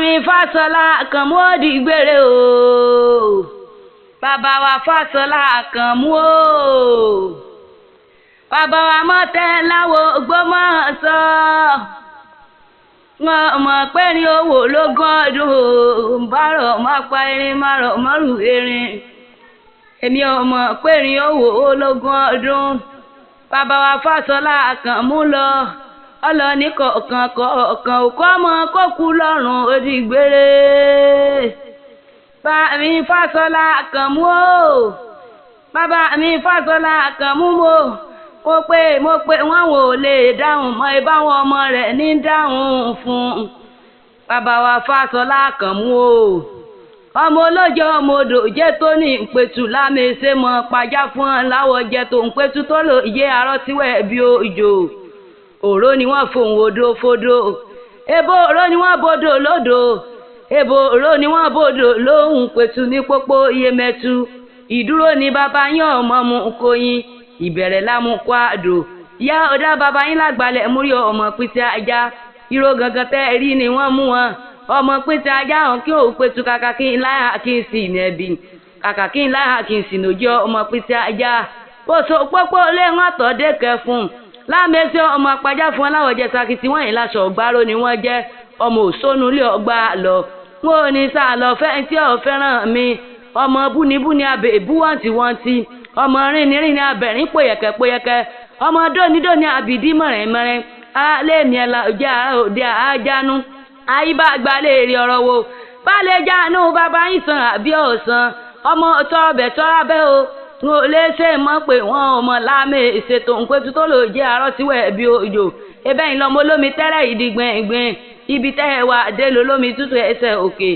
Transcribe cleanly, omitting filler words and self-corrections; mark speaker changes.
Speaker 1: mi Ifasola Akanmu ó dìgbére o. Bàbá wa Ifasola Akanmu o. Bàbá wa Motemilawo Ogbomoso. Wọ́n mọ̀ pé ní owó lógún ọdún o. Bárọ̀ má pa erin márọ̀ mọ́rù erin. Èmi ò mọ̀ pé ní owó lógún ọdún. Bàbá wa Ifasola Akanmu lọ. Ọlọ ní kọ̀ọ̀kan òkú ọmọ kó kú lọ́rùn ó dìgbére. Bàbá mi Ifasola Akanmu o. Bàbá mi Ifasola Akanmu mo pé wọ́n wò lè dáhùn mọ́ ìbáwọn ọmọ rẹ̀ ní dáhùn fún. Bàbá wa Ifasola Akanmu o. Ọmọ olóje ọmọ odò jẹ́ tó ní ìpẹ̀tù lámèsè mọ́ pàjá fún ọ láwọ̀ jẹ́ tó ń pẹ̀tù tó lò yé arọ́ tíwẹ̀ bí òjò. Òró ni wọ́n fohùn odò fodò. Ebo òró ni wọ́n bodò lódò. Ebo òró ni wọ́n bodò lóhùn pẹ̀tù ní pópó iye mẹ́tu. Ìdúró ni bàbá yín ọmọ mu koyin. Ìbẹ̀rẹ̀ lámú kwádò. Ìyá ọ̀dá bàbá yín lágbàlẹ̀ múrí ọmọ pítẹ́ ajá. Irọ́ gangan tẹ́ rí ni wọ́n mú wọn. Ọmọ pítẹ́ ajá hàn kí òun pẹ̀tù kàkà kí n láyà kí n sì nẹ̀bì. Kàkà kí n láyà kí n sì nòjọ́ ọmọ pítẹ́ ajá. Bóso pópó lé wọn tọ́ dé kẹfún. Lámèsè ọmọ àpájá fún aláwọ̀ jẹ́ sakiti wọ́n yìí láṣọ ọ̀gbárò ni wọ́n jẹ́ ọmọ òṣónú lé ọgbà lọ. Wọ́n ò ní sá lọ fẹ́ tí ò fẹ́ràn mi. Ọmọ búnibúni abẹ ìbúwọ̀ntìwọ̀ntì. Ọmọ rìnrìn abẹ̀rín pòyẹ̀kẹ́. Ọmọ dónídóní àbìdí mọ̀rẹ̀mọ̀rẹ̀. Alẹ́ mi ẹ̀la òjá òde àjánu. Àyíbá gbalẹ̀ èrè ọ̀rọ̀ wo. Bálẹ̀ jánu bàbá yín san àbí ọ̀sán. Ọmọ tọrọbẹ̀ tọrọbẹ̀ o. Wọ́n lè ṣe mọ̀ pé wọ́n ọmọ láàmì ìṣètò ńpẹ́tù tó lò jẹ́ arọ́ tíwẹ̀ bí òjò. Ebe yìí lọ́mọ olómi tẹ́rẹ̀ ìdí gbẹ̀ngbẹ̀ng. Ibi tẹ́ ẹ wà dé lólómi tútù ẹsẹ̀ òkè.